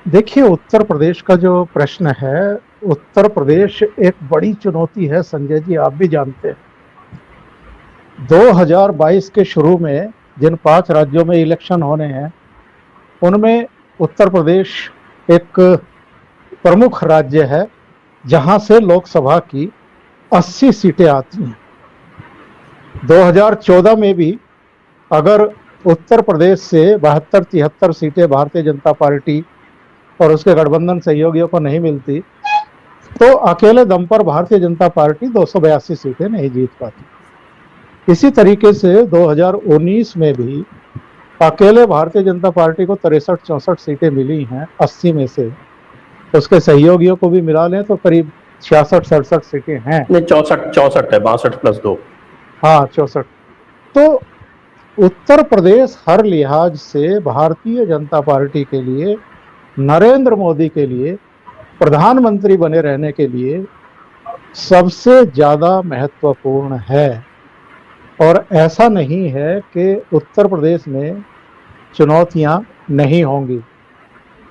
देखिए, उत्तर प्रदेश का जो प्रश्न है, उत्तर प्रदेश एक बड़ी चुनौती है संजय जी, आप भी जानते हैं। 2022 के शुरू में जिन 5 राज्यों में इलेक्शन होने हैं, उनमें उत्तर प्रदेश एक प्रमुख राज्य है, जहां से लोकसभा की 80 सीटें आती हैं। 2014 में भी अगर उत्तर प्रदेश से 72-73 सीटें भारतीय जनता पार्टी और उसके गठबंधन सहयोगियों को नहीं मिलती, तो अकेले दम पर भारतीय जनता पार्टी 282 सीटें नहीं जीत पाती। इसी तरीके से 2019 में भी अकेले भारतीय जनता पार्टी को 63-64 सीटें मिली हैं 80 में से। उसके सहयोगियों को भी मिला लें तो करीब 66-67 सीटें हैं। नहीं, 64 है, 62+2। हाँ, 64। तो उत्तर प्रदेश हर लिहाज से भारतीय जनता पार्टी के लिए, नरेंद्र मोदी के लिए, प्रधानमंत्री बने रहने के लिए सबसे ज्यादा महत्वपूर्ण है। और ऐसा नहीं है कि उत्तर प्रदेश में चुनौतियां नहीं होंगी।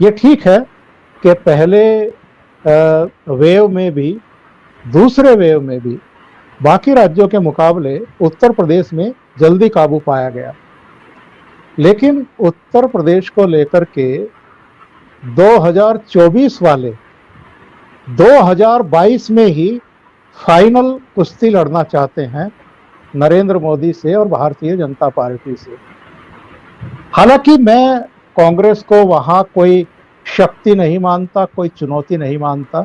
ये ठीक है कि पहले वेव में भी, दूसरे वेव में भी बाकी राज्यों के मुकाबले उत्तर प्रदेश में जल्दी काबू पाया गया, लेकिन उत्तर प्रदेश को लेकर के 2024 वाले 2022 में ही फाइनल कुश्ती लड़ना चाहते हैं नरेंद्र मोदी से और भारतीय जनता पार्टी से। हालांकि मैं कांग्रेस को वहां कोई शक्ति नहीं मानता, कोई चुनौती नहीं मानता।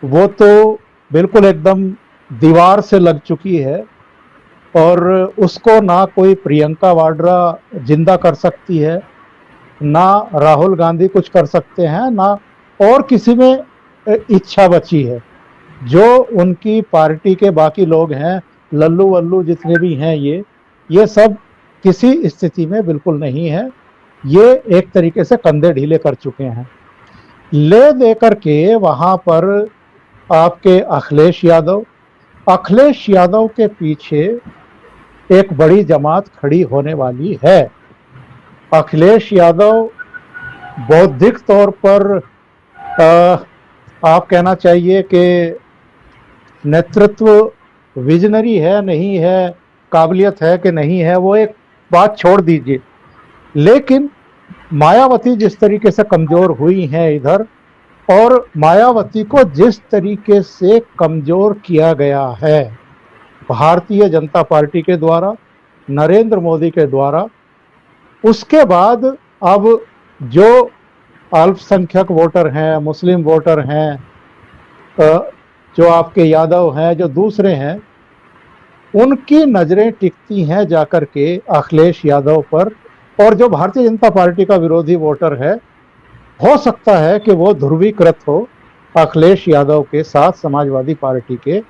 वो तो बिल्कुल एकदम दीवार से लग चुकी है और उसको ना कोई प्रियंका वाड्रा जिंदा कर सकती है, ना राहुल गांधी कुछ कर सकते हैं, ना और किसी में इच्छा बची है। जो उनकी पार्टी के बाकी लोग हैं, लल्लू वल्लू जितने भी हैं, ये सब किसी स्थिति में बिल्कुल नहीं है। ये एक तरीके से कंधे ढीले कर चुके हैं। ले दे करके वहां पर आपके अखिलेश यादव के पीछे एक बड़ी जमात खड़ी होने वाली है। अखिलेश यादव बौद्धिक तौर पर आप कहना चाहिए कि नेतृत्व विजनरी है, नहीं है, काबिलियत है कि नहीं है, वो एक बात छोड़ दीजिए। लेकिन मायावती जिस तरीके से कमजोर हुई हैं इधर, और मायावती को जिस तरीके से कमजोर किया गया है भारतीय जनता पार्टी के द्वारा, नरेंद्र मोदी के द्वारा, उसके बाद अब जो अल्पसंख्यक वोटर हैं, मुस्लिम वोटर हैं, जो आपके यादव हैं, जो दूसरे हैं, उनकी नजरें टिकती हैं जाकर के अखिलेश यादव पर। और जो भारतीय जनता पार्टी का विरोधी वोटर है, हो सकता है कि वो ध्रुवीकृत हो अखिलेश यादव के साथ, समाजवादी पार्टी के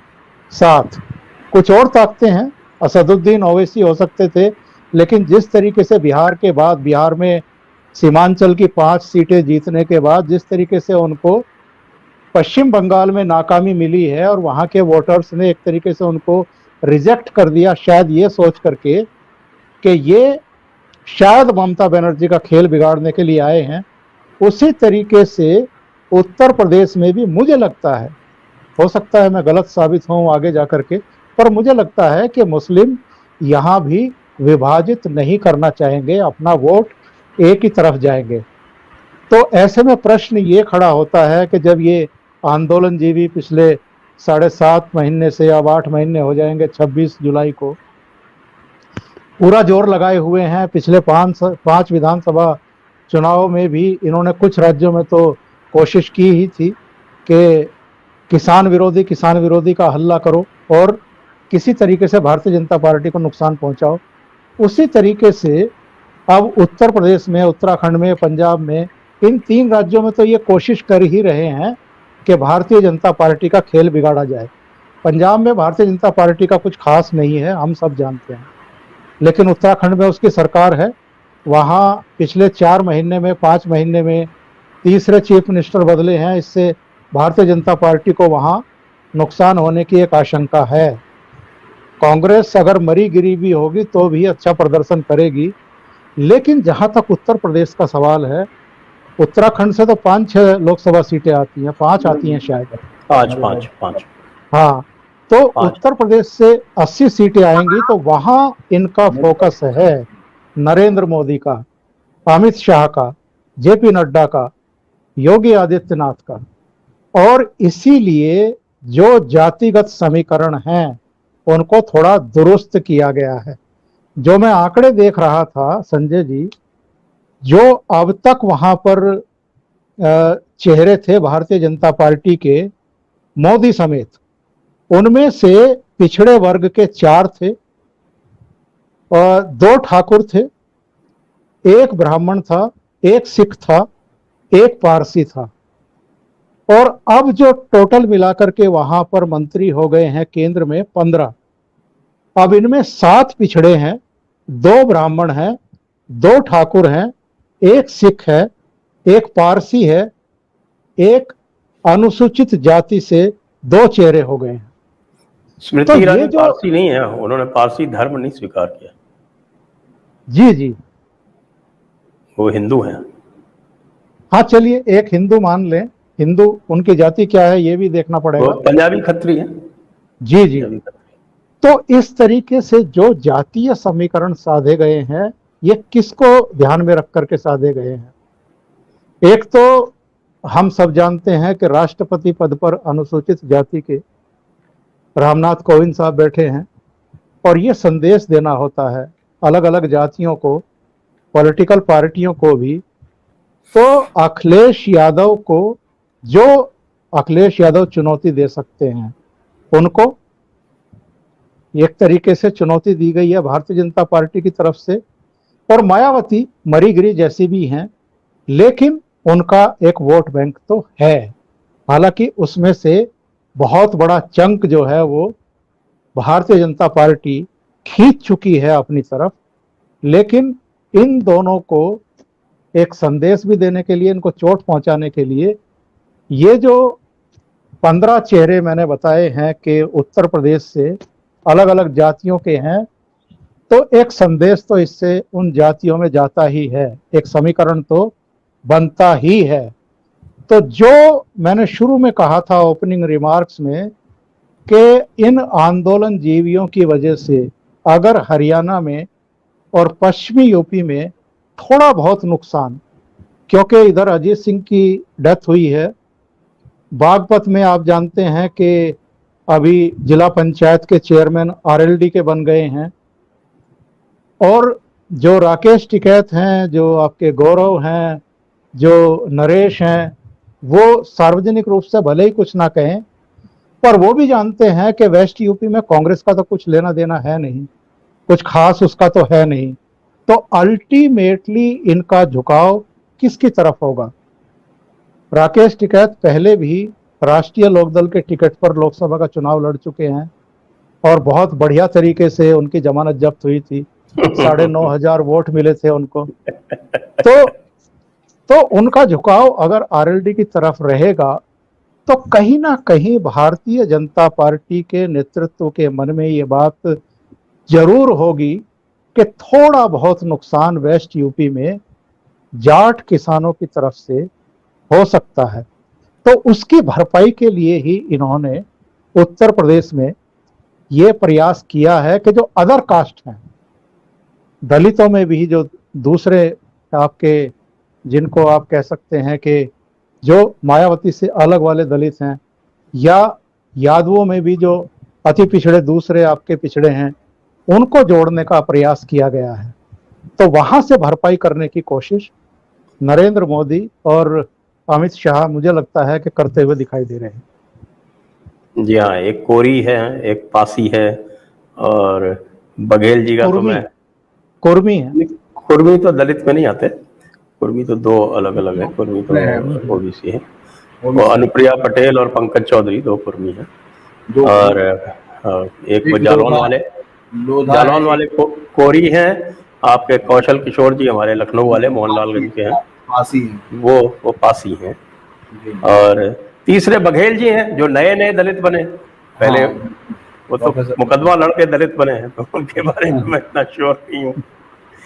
साथ। कुछ और ताकतें हैं, असदुद्दीन ओवैसी हो सकते थे, लेकिन जिस तरीके से बिहार के बाद, बिहार में सीमांचल की 5 सीटें जीतने के बाद जिस तरीके से उनको पश्चिम बंगाल में नाकामी मिली है और वहां के वोटर्स ने एक तरीके से उनको रिजेक्ट कर दिया, शायद ये सोच करके कि ये शायद ममता बनर्जी का खेल बिगाड़ने के लिए आए हैं, उसी तरीके से उत्तर प्रदेश में भी मुझे लगता है, हो सकता है मैं गलत साबित हूं आगे जाकर के, पर मुझे लगता है कि मुस्लिम यहां भी विभाजित नहीं करना चाहेंगे, अपना वोट एक ही तरफ जाएंगे। तो ऐसे में प्रश्न ये खड़ा होता है कि जब ये आंदोलन जीवी पिछले 7.5 महीने से अब 8 महीने हो जाएंगे, 26 जुलाई को पूरा जोर लगाए हुए हैं। पिछले 5 विधानसभा चुनाव में भी इन्होंने कुछ राज्यों में तो कोशिश की ही थी कि किसान विरोधी का हल्ला करो और किसी तरीके से भारतीय जनता पार्टी को नुकसान पहुंचाओ। उसी तरीके से अब उत्तर प्रदेश में, उत्तराखंड में, पंजाब में, इन 3 राज्यों में तो ये कोशिश कर ही रहे हैं कि भारतीय जनता पार्टी का खेल बिगाड़ा जाए। पंजाब में भारतीय जनता पार्टी का कुछ खास नहीं है, हम सब जानते हैं, लेकिन उत्तराखंड में उसकी सरकार है। वहां पिछले 4 महीने में, 5 महीने में तीसरे चीफ मिनिस्टर बदले हैं। इससे भारतीय जनता पार्टी को वहां नुकसान होने की एक आशंका है। कांग्रेस अगर मरी गिरी भी होगी तो भी अच्छा प्रदर्शन करेगी। लेकिन जहां तक उत्तर प्रदेश का सवाल है, उत्तराखंड से तो 5-6 लोकसभा सीटें आती हैं, 5 आती हैं शायद। पाँच पाँच पाँच हाँ, तो 5। उत्तर प्रदेश से 80 सीटें आएंगी, तो वहां इनका फोकस है नरेंद्र मोदी का, अमित शाह का, जेपी नड्डा का, योगी आदित्यनाथ का। और इसीलिए जो जातिगत समीकरण हैं उनको थोड़ा दुरुस्त किया गया है। जो मैं आंकड़े देख रहा था संजय जी, जो अब तक वहां पर चेहरे थे भारतीय जनता पार्टी के, मोदी समेत, उनमें से पिछड़े वर्ग के 4 थे और 2 ठाकुर थे, 1 ब्राह्मण था, 1 सिख था, 1 पारसी था। और अब जो टोटल मिलाकर के वहां पर मंत्री हो गए हैं केंद्र में 15। अब इनमें 7 पिछड़े हैं, 2 ब्राह्मण हैं, 2 ठाकुर हैं, 1 सिख है, 1 पारसी है, 1 अनुसूचित जाति से 2 चेहरे हो गए हैं। स्मृति ईरानी पारसी नहीं है, उन्होंने पारसी धर्म नहीं स्वीकार किया। जी जी, वो हिंदू हैं। हाँ चलिए, एक हिंदू मान लें, हिंदू, उनकी जाति क्या है ये भी देखना पड़ेगा। वो पंजाबी खत्री है। जी जी। तो इस तरीके से जो जातीय समीकरण साधे गए हैं, ये किसको ध्यान में रख करके साधे गए हैं? एक तो हम सब जानते हैं कि राष्ट्रपति पद पर अनुसूचित जाति के रामनाथ कोविंद साहब बैठे हैं, और ये संदेश देना होता है अलग अलग जातियों को, पॉलिटिकल पार्टियों को भी। तो अखिलेश यादव को, जो अखिलेश यादव चुनौती दे सकते हैं, उनको एक तरीके से चुनौती दी गई है भारतीय जनता पार्टी की तरफ से। और मायावती मरी गिरी जैसी भी हैं, लेकिन उनका एक वोट बैंक तो है। हालांकि उसमें से बहुत बड़ा चंक जो है वो भारतीय जनता पार्टी खींच चुकी है अपनी तरफ। लेकिन इन दोनों को एक संदेश भी देने के लिए, इनको चोट पहुंचाने के लिए, ये जो 15 चेहरे मैंने बताए हैं कि उत्तर प्रदेश से अलग अलग जातियों के हैं, तो एक संदेश तो इससे उन जातियों में जाता ही है, एक समीकरण तो बनता ही है। तो जो मैंने शुरू में कहा था ओपनिंग रिमार्क्स में कि इन आंदोलन जीवियों की वजह से अगर हरियाणा में और पश्चिमी यूपी में थोड़ा बहुत नुकसान, क्योंकि इधर अजीत सिंह की डेथ हुई है, बागपत में आप जानते हैं कि अभी जिला पंचायत के चेयरमैन आरएलडी के बन गए हैं, और जो राकेश टिकैत हैं, जो आपके गौरव हैं, जो नरेश हैं, वो सार्वजनिक रूप से भले ही कुछ ना कहें, पर वो भी जानते हैं कि वेस्ट यूपी में कांग्रेस का तो कुछ लेना देना है नहीं, कुछ खास उसका तो है नहीं। तो अल्टीमेटली इनका झुकाव किसकी तरफ होगा? राकेश टिकैत पहले भी राष्ट्रीय लोकदल के टिकट पर लोकसभा का चुनाव लड़ चुके हैं, और बहुत बढ़िया तरीके से उनकी जमानत जब्त हुई थी, 9,500 वोट मिले थे उनको। तो उनका झुकाव अगर आरएलडी की तरफ रहेगा, तो कहीं ना कहीं भारतीय जनता पार्टी के नेतृत्व के मन में ये बात जरूर होगी कि थोड़ा बहुत नुकसान वेस्ट यूपी में जाट किसानों की तरफ से हो सकता है। तो उसकी भरपाई के लिए ही इन्होंने उत्तर प्रदेश में ये प्रयास किया है कि जो अदर कास्ट हैं, दलितों में भी जो दूसरे आपके, जिनको आप कह सकते हैं कि जो मायावती से अलग वाले दलित हैं, या यादवों में भी जो अति पिछड़े दूसरे आपके पिछड़े हैं, उनको जोड़ने का प्रयास किया गया है। तो वहां से भरपाई करने की कोशिश नरेंद्र मोदी और अमित शाह मुझे लगता है कि करते हुए दिखाई दे रहे हैं। जी हाँ, एक कोरी है, एक पासी है, और बघेल जी का तो मैं कुर्मी है। कुर्मी तो दलित में नहीं आते, कुर्मी तो 2 अलग अलग है। कुर्मी तो ओबीसी है, वो अनुप्रिया पटेल और पंकज चौधरी 2 कुर्मी है। और एक वो जालौन वाले कोरी हैं, आपके कौशल किशोर जी हमारे लखनऊ वाले मोहनलालगंज के हैं, पासी हैं, वो पासी हैं। और तीसरे बघेल जी हैं, जो नए दलित बने, पहले वो तो मुकदमा लड़के दलित बने हैं, तो उनके बारे में मैं इतना श्योर नहीं हूँ।